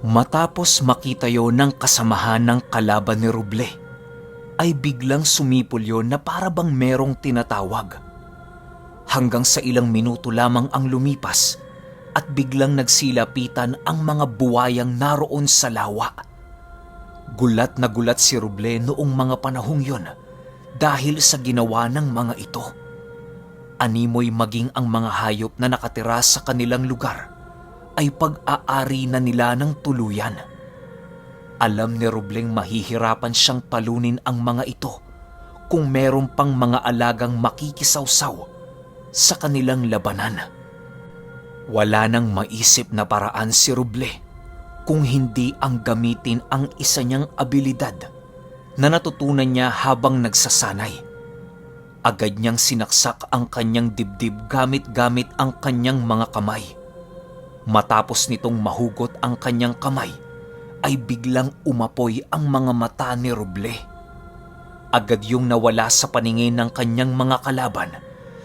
Matapos makita yon ng kasamahan ng kalaban ni Ruble, ay biglang sumipol yon na para bang merong tinatawag. Hanggang sa ilang minuto lamang ang lumipas at biglang nagsilapitan ang mga buwayang naroon sa lawa. Gulat na gulat si Ruble noong mga panahong yon dahil sa ginawa ng mga ito. Animoy maging ang mga hayop na nakatira sa kanilang lugar ay pag-aari na nila ng tuluyan. Alam ni Rubleng mahihirapan siyang talunin ang mga ito kung meron pang mga alagang makikisawsaw sa kanilang labanan. Wala nang maisip na paraan si Ruble kung hindi ang gamitin ang isa niyang abilidad na natutunan niya habang nagsasanay. Agad niyang sinaksak ang kanyang dibdib gamit-gamit ang kanyang mga kamay. Matapos nitong mahugot ang kanyang kamay, ay biglang umapoy ang mga mata ni Ruble. Agad yung nawala sa paningin ng kanyang mga kalaban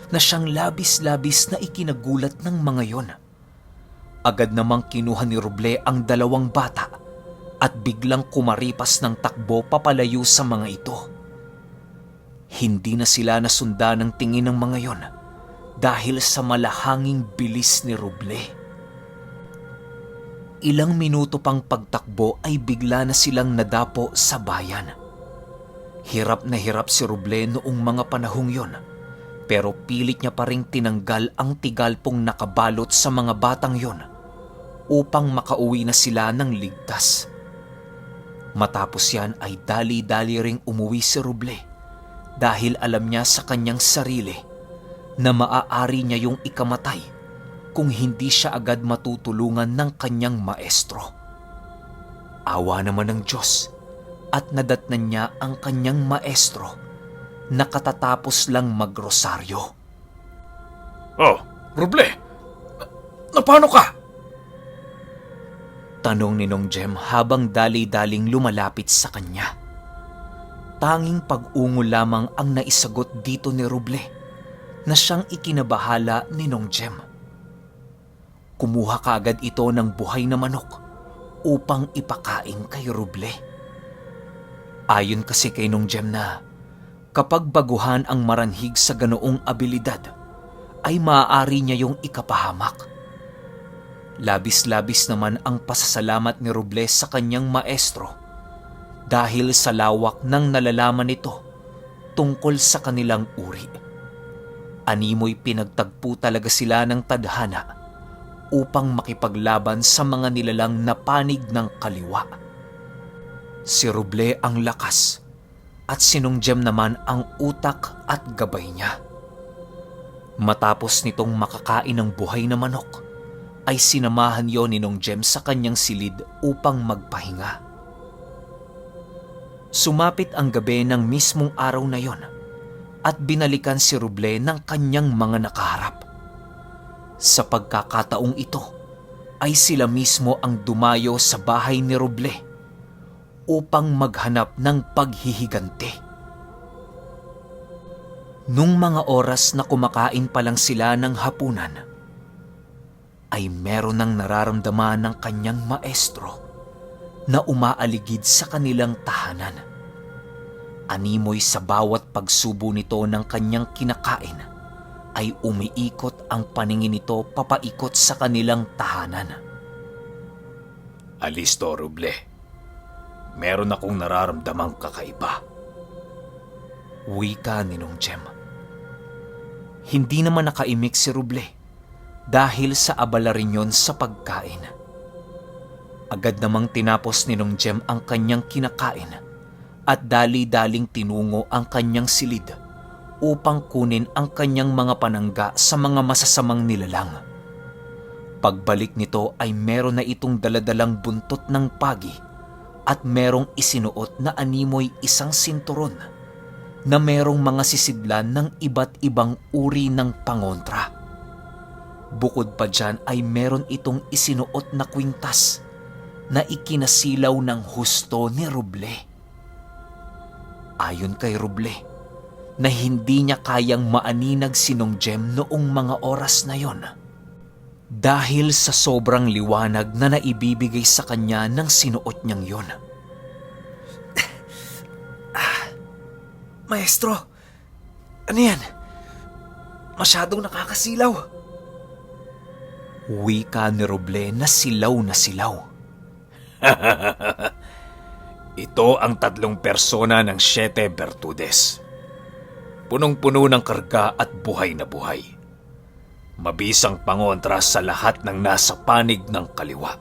na siyang labis-labis na ikinagulat ng mga yon. Agad namang kinuha ni Ruble ang dalawang bata at biglang kumaripas ng takbo papalayo sa mga ito. Hindi na sila nasundan ng tingin ng mga yon dahil sa malahanging bilis ni Ruble. Ilang minuto pang pagtakbo ay bigla na silang nadapo sa bayan. Hirap na hirap si Ruble noong mga panahong yon, pero pilit niya pa ring tinanggal ang tigalpong nakabalot sa mga batang yon upang makauwi na sila ng ligtas. Matapos yan ay dali-dali ring umuwi si Ruble dahil alam niya sa kanyang sarili na maaari niya yung ikamatay kung hindi siya agad matutulungan ng kanyang maestro. Awa naman ng Diyos at nadatnan niya ang kanyang maestro na katatapos lang magrosaryo. Oh, Ruble! Napano ka? Tanong ni Nong Jem habang dali-daling lumalapit sa kanya. Tanging pag-ungo lamang ang naisagot dito ni Ruble na siyang ikinabahala ni Nong Jem. Kumuha kaagad ito ng buhay na manok upang ipakain kay Ruble. Ayon kasi kay Nong Jem na kapag baguhan ang maranhig sa ganoong abilidad, ay maaari niya yung ikapahamak. Labis-labis naman ang pasasalamat ni Ruble sa kanyang maestro dahil sa lawak ng nalalaman nito tungkol sa kanilang uri. Animoy pinagtagpo talaga sila ng tadhana upang makipaglaban sa mga nilalang na panig ng kaliwa. Si Ruble ang lakas at si Nong Jem naman ang utak at gabay niya. Matapos nitong makakain ng buhay na manok, ay sinamahan yon ni Nong Jem sa kanyang silid upang magpahinga. Sumapit ang gabi ng mismong araw na yon at binalikan si Ruble ng kanyang mga nakaharap. Sa pagkakataong ito ay sila mismo ang dumayo sa bahay ni Ruble upang maghanap ng paghihiganti. Nung mga oras na kumakain pa lang sila ng hapunan, ay meron ng nararamdaman ng kanyang maestro na umaaligid sa kanilang tahanan. Animoy sa bawat pagsubo nito ng kanyang kinakain ay umiikot ang paningin nito papaikot sa kanilang tahanan. Alis to, Ruble. Meron akong nararamdamang kakaiba. Wika ni Nong Jem. Hindi naman nakaimik si Ruble dahil sa abala rin yon sa pagkain. Agad namang tinapos ni Nong Jem ang kanyang kinakain at dali-daling tinungo ang kanyang silid upang kunin ang kanyang mga panangga sa mga masasamang nilalang. Pagbalik nito ay meron na itong daladalang buntot ng pagi at merong isinuot na animoy isang sinturon na merong mga sisidlan ng iba't ibang uri ng pangontra. Bukod pa dyan ay meron itong isinuot na kwintas na ikinasilaw ng husto ni Ruble. Ayon kay Ruble, na hindi niya kayang maaninag si Nong Jem noong mga oras na yon dahil sa sobrang liwanag na naibibigay sa kanya ng sinuot niyang yon. Maestro, ano yan? Masyadong nakakasilaw. Wika ni Roble na silaw na silaw. Ito ang 3 persona ng Siete Virtudes. Punong-puno ng karga at buhay na buhay. Mabisang pangontra sa lahat ng nasa panig ng kaliwa.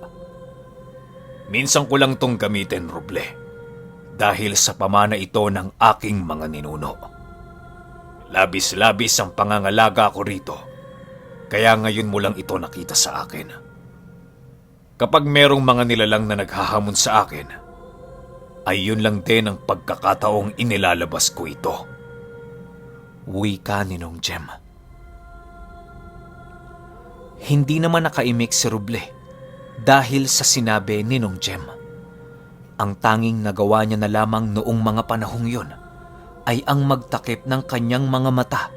Minsan ko lang tong gamitin, Roble, dahil sa pamana ito ng aking mga ninuno. Labis-labis ang pangangalaga ko rito, kaya ngayon mo lang ito nakita sa akin. Kapag merong mga nilalang na naghahamon sa akin, ay yun lang din ang pagkakataong inilalabas ko ito. Wika ni Nong Jem. Hindi naman nakaimik si Roble dahil sa sinabi ni Nong Jem. Ang tanging nagawa niya na lamang noong mga panahong yun ay ang magtakip ng kanyang mga mata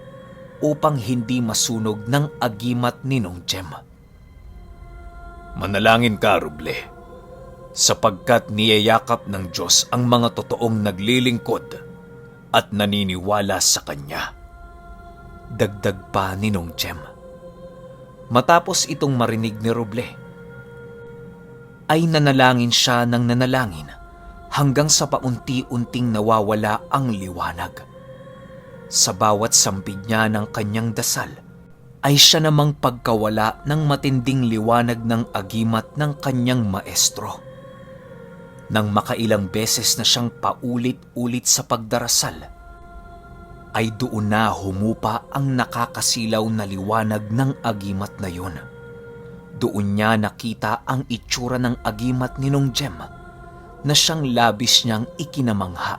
upang hindi masunog ng agimat ni Nong Jem. Manalangin ka, Roble, sapagkat niyayakap ng Diyos ang mga totoong naglilingkod at naniniwala sa Kanya. Dagdag pa ni Nong Jem. Matapos itong marinig ni Roble, ay nanalangin siya ng nanalangin hanggang sa paunti-unting nawawala ang liwanag. Sa bawat sampid niya ng kanyang dasal, ay siya namang pagkawala ng matinding liwanag ng agimat ng kanyang maestro. Nang makailang beses na siyang paulit-ulit sa pagdarasal, ay doon na humupa ang nakakasilaw na liwanag ng agimat na yun. Doon niya nakita ang itsura ng agimat ni Nong Jem na siyang labis niyang ikinamangha.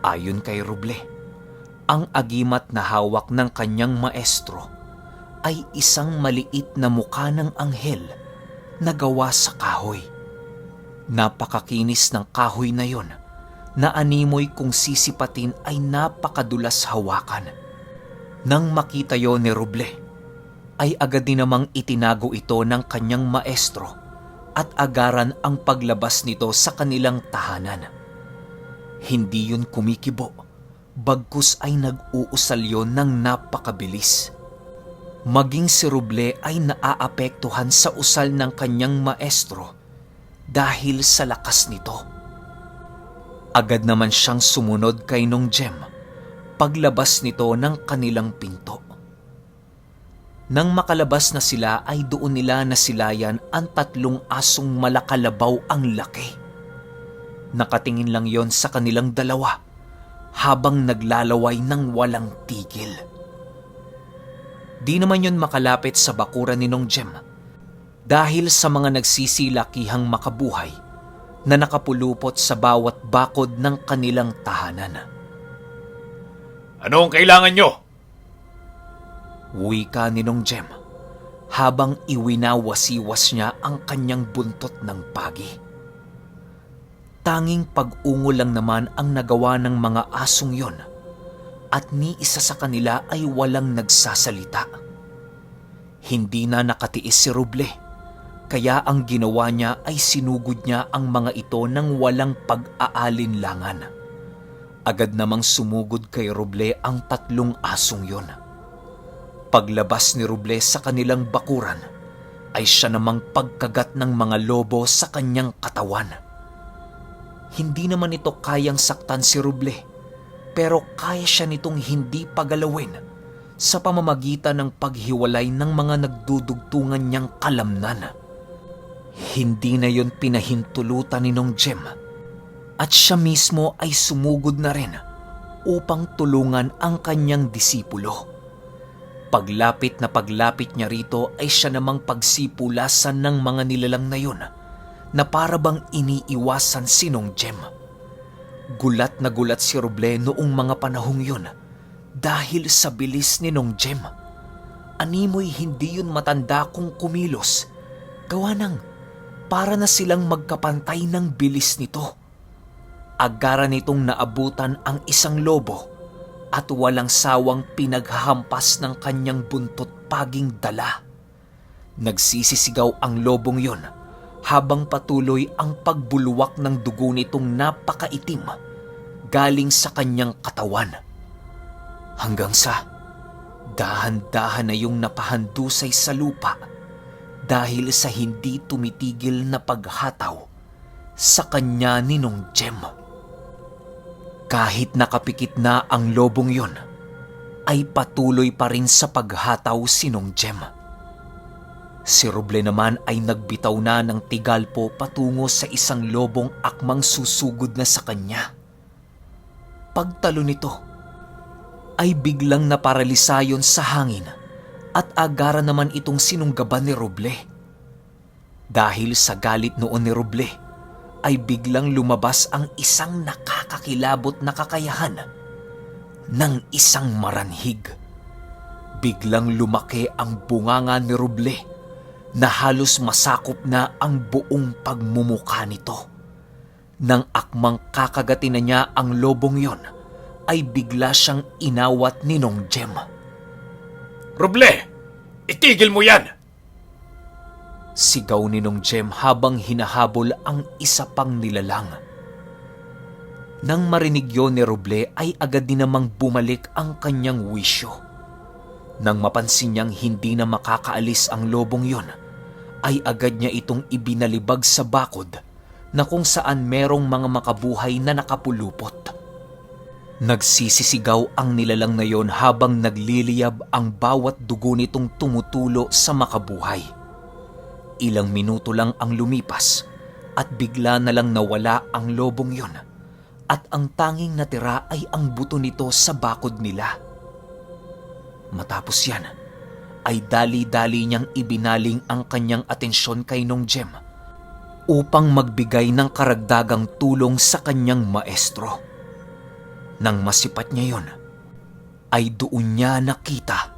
Ayon kay Roble, ang agimat na hawak ng kanyang maestro ay isang maliit na mukha ng anghel na gawa sa kahoy. Napakakinis ng kahoy na yon na animoy kung sisipatin ay napakadulas hawakan. Nang makita yon ni Roble, ay agad din namang itinago ito ng kanyang maestro at agaran ang paglabas nito sa kanilang tahanan. Hindi yun kumikibo, bagkus ay nag-uusal yon ng napakabilis. Maging si Roble ay naaapektuhan sa usal ng kanyang maestro dahil sa lakas nito. Agad naman siyang sumunod kay Nong Jem paglabas nito ng kanilang pinto. Nang makalabas na sila ay doon nila nasilayan ang 3 asong malakalabaw ang laki. Nakatingin lang yon sa kanilang dalawa habang naglalaway ng walang tigil. Di naman yon makalapit sa bakuran ni Nong Jem dahil sa mga nagsisilakihang makabuhay na nakapulupot sa bawat bakod ng kanilang tahanan. Ano ang kailangan nyo? Wika ni Nong Jem habang iwinawasiwas niya ang kanyang buntot ng pagi. Tanging pag-ungo lang naman ang nagawa ng mga asong yon at ni isa sa kanila ay walang nagsasalita. Hindi na nakatiis si Roble, kaya ang ginawa niya ay sinugod niya ang mga ito ng walang pag-aalinlangan. Agad namang sumugod kay Roble ang 3 asong yon. Paglabas ni Roble sa kanilang bakuran, ay siya namang pagkagat ng mga lobo sa kanyang katawan. Hindi naman ito kayang saktan si Roble, pero kaya siya nitong hindi pagalawin sa pamamagitan ng paghiwalay ng mga nagdudugtungan niyang kalamnan. Hindi na yon pinahintulutan ni Nong Jem at siya mismo ay sumugod na rin upang tulungan ang kanyang disipulo. Paglapit niya rito ay siya namang pagsipulasan ng mga nilalang na yun na parabang iniiwasan si Nong Jem. Gulat na gulat si Roble noong mga panahong yun dahil sa bilis ni Nong Jem. Animoy hindi yun matanda kung kumilos, gawa ng para na silang magkapantay ng bilis nito. Agaran nitong naabutan ang isang lobo at walang sawang pinaghahampas ng kanyang buntot paging dala. Nagsisisigaw ang lobong yon habang patuloy ang pagbulwak ng dugo nitong napakaitim galing sa kanyang katawan. Hanggang sa dahan-dahan na yung napahandusay sa lupa dahil sa hindi tumitigil na paghataw sa kanya ni Nong Jem. Kahit nakapikit na ang lobong yon, ay patuloy pa rin sa paghataw si Nong Jem. Si Roble naman ay nagbitaw na ng tigalpo patungo sa isang lobong akmang susugod na sa kanya. Pagtalo nito, ay biglang naparalisa yon sa hangin at agara naman itong sinunggaban ni Roble. Dahil sa galit noon ni Roble, ay biglang lumabas ang isang nakakakilabot na kakayahan ng isang maranhig. Biglang lumaki ang bunganga ni Roble na halos masakop na ang buong pagmumukha nito. Nang akmang kakagatin na niya ang lobong yon, ay bigla siyang inawat ni Nong Jem. Roble! Itigil mo yan! Sigaw ni Nong Jem habang hinahabol ang isa pang nilalang. Nang marinig yon ni Roble ay agad din namang bumalik ang kanyang wisyo. Nang mapansin niyang hindi na makakaalis ang lobong yon, ay agad niya itong ibinalibag sa bakod na kung saan merong mga makabuhay na nakapulupot. Nagsisisigaw ang nilalang na yon habang nagliliyab ang bawat dugo nitong tumutulo sa makabuhay. Ilang minuto lang ang lumipas at bigla na lang nawala ang lobong yon at ang tanging natira ay ang buto nito sa bakod nila. Matapos yan, ay dali-dali niyang ibinaling ang kanyang atensyon kay Nong Jem upang magbigay ng karagdagang tulong sa kanyang maestro. Nang masipat niya yon, ay doon niya nakita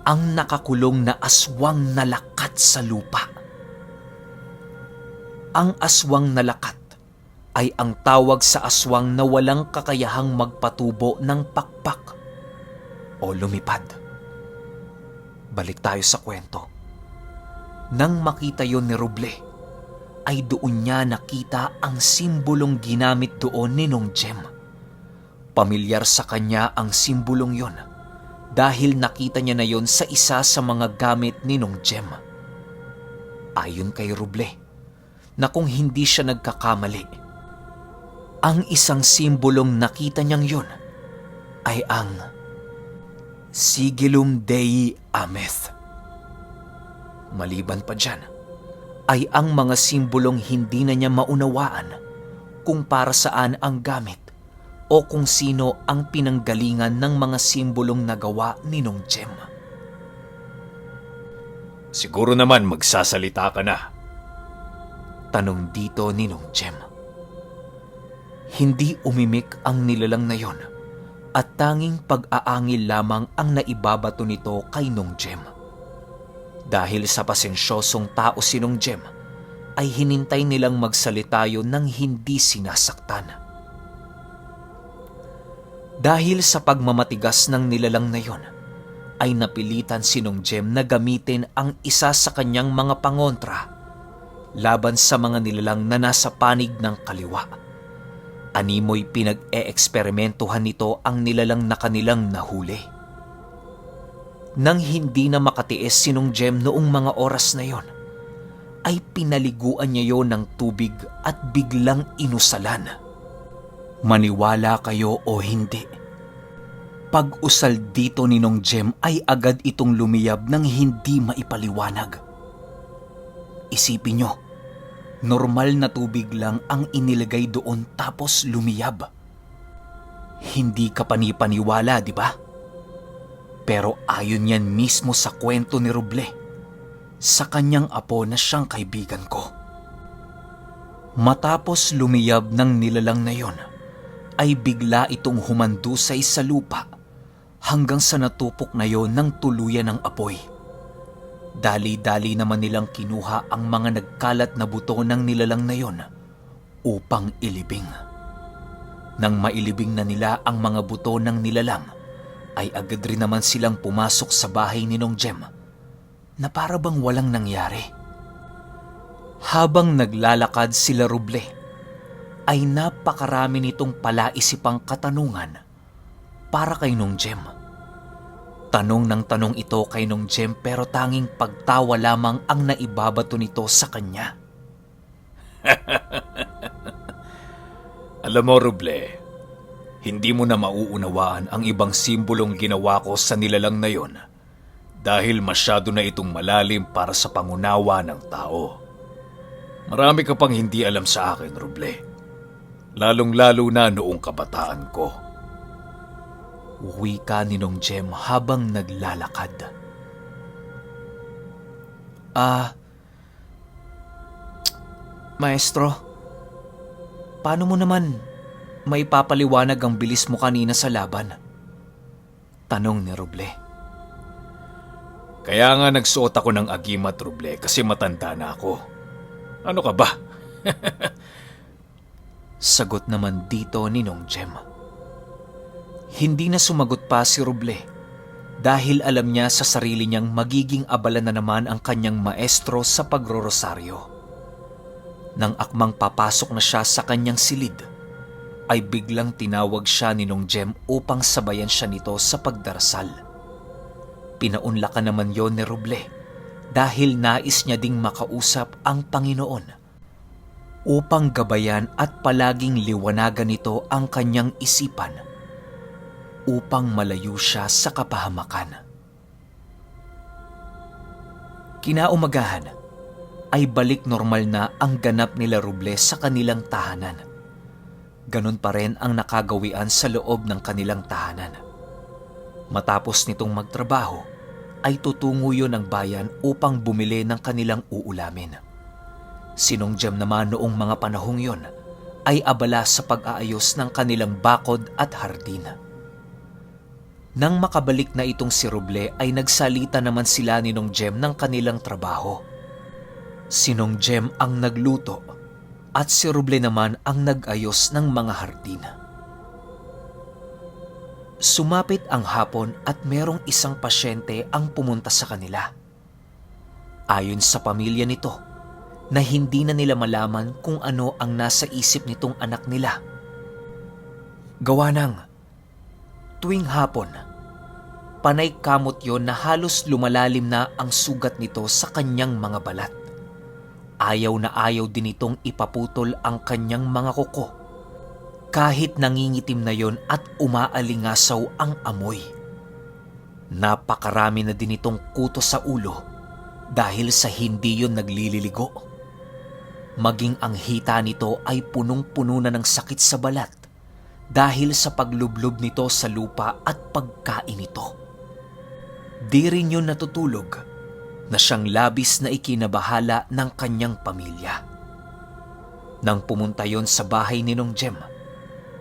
ang nakakulong na aswang na lakat sa lupa. Ang aswang na lakat ay ang tawag sa aswang na walang kakayahang magpatubo ng pakpak o lumipad. Balik tayo sa kwento. Nang makita yon ni Roble, ay doon niya nakita ang simbolong ginamit doon ni Nong Jem. Pamilyar sa kanya ang simbolong yon dahil nakita niya na yon sa isa sa mga gamit ni Nong Jem. Ayon kay Roble, na kung hindi siya nagkakamali, ang isang simbolong nakita niyang yon ay ang Sigillum Dei Ameth. Maliban pa dyan, ay ang mga simbolong hindi na niya maunawaan kung para saan ang gamit o kung sino ang pinanggalingan ng mga simbolong nagawa ni Nong Jem. Siguro naman magsasalita ka na. Tanong dito ni Nong Jem. Hindi umimik ang nilalang na yon at tanging pag-aangil lamang ang naibabato nito kay Nong Jem. Dahil sa pasensyosong tao si Nong Jem, ay hinintay nilang magsalita yon nang hindi sinasaktan. Dahil sa pagmamatigas ng nilalang na yon, ay napilitan si Nong Jem na gamitin ang isa sa kanyang mga pangontra laban sa mga nilalang na nasa panig ng kaliwa. Animoy pinag-e-eksperimentuhan nito ang nilalang na kanilang nahuli. Nang hindi na makatiis si Nong Jem noong mga oras na yon, ay pinaliguan niya yon ng tubig at biglang inusalan. Maniwala kayo o hindi, pag-usal dito ni Nong Jem ay agad itong lumiyab ng hindi maipaliwanag. Isipin nyo, normal na tubig lang ang inilagay doon tapos lumiyab. Hindi ka panipaniwala, di ba? Pero ayon yan mismo sa kwento ni Roble, sa kanyang apo na siyang kaibigan ko. Matapos lumiyab ng nilalang na yon, ay bigla itong humandusay sa lupa hanggang sa natupok na yon ng tuluyan ng apoy. Dali-dali naman nilang kinuha ang mga nagkalat na buto ng nilalang na yon upang ilibing. Nang mailibing na nila ang mga buto ng nilalang, ay agad rin naman silang pumasok sa bahay ni Nong Jem na para bang walang nangyari. Habang naglalakad sila Ruble, ay napakarami nitong palaisipang katanungan para kay Nong Jem. Tanong ng tanong ito kay Nong Jem pero tanging pagtawa lamang ang naibabato nito sa kanya. Alam mo, Ruble, hindi mo na mauunawaan ang ibang simbolong ginawa ko sa nilalang na yon dahil masyado na itong malalim para sa pangunawa ng tao. Marami ka pang hindi alam sa akin, Ruble. Lalong-lalo na noong kabataan ko. Wika ni Nong Jem habang naglalakad. Maestro, paano mo naman may papaliwanag ang bilis mo kanina sa laban? Tanong ni Ruble. Kaya nga nagsuot ako ng agimat, Ruble, kasi matanda na ako. Ano ka ba? Sagot naman dito ni Nong Jem. Hindi na sumagot pa si Ruble dahil alam niya sa sarili niyang magiging abala na naman ang kanyang maestro sa pagrorosaryo. Nang akmang papasok na siya sa kanyang silid, ay biglang tinawag siya ni Nong Jem upang sabayan siya nito sa pagdarasal. Pinaunlakan naman yon ni Ruble dahil nais niya ding makausap ang Panginoon upang gabayan at palaging liwanagan nito ang kanyang isipan upang malayo siya sa kapahamakan. Kinaumagahan ay balik normal na ang ganap nila Ruble sa kanilang tahanan. Ganon pa rin ang nakagawian sa loob ng kanilang tahanan. Matapos nitong magtrabaho, ay tutungo yun ng bayan upang bumili ng kanilang uulamin. Si Nong Jem naman noong mga panahong yon ay abala sa pag-aayos ng kanilang bakod at hardin. Nang makabalik na itong si Ruble ay nagsalita naman sila ni Nong Jem ng kanilang trabaho. Si Nong Jem ang nagluto at si Ruble naman ang nag-ayos ng mga hardin. Sumapit ang hapon at merong isang pasyente ang pumunta sa kanila. Ayon sa pamilya nito, na hindi na nila malaman kung ano ang nasa isip nitong anak nila. Gawa ng tuwing hapon, panay kamot yon na halos lumalalim na ang sugat nito sa kanyang mga balat. Ayaw na ayaw din itong ipaputol ang kanyang mga kuko kahit nangingitim na yon at umaalingasaw ang amoy. Napakarami na din itong kuto sa ulo dahil sa hindi yon naglililigo. Maging ang hita nito ay punong-puno na ng sakit sa balat dahil sa paglublob nito sa lupa at pagkain nito. Di rin yun natutulog na siyang labis na ikinabahala ng kanyang pamilya. Nang pumunta yon sa bahay ni Nong Jem,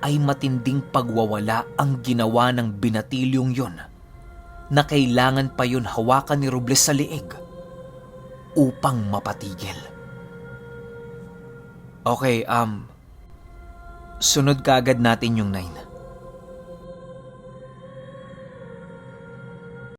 ay matinding pagwawala ang ginawa ng binatilyong yon na kailangan pa yon hawakan ni Ruble sa liig upang mapatigil. Okay, sunod kaagad natin yung 9.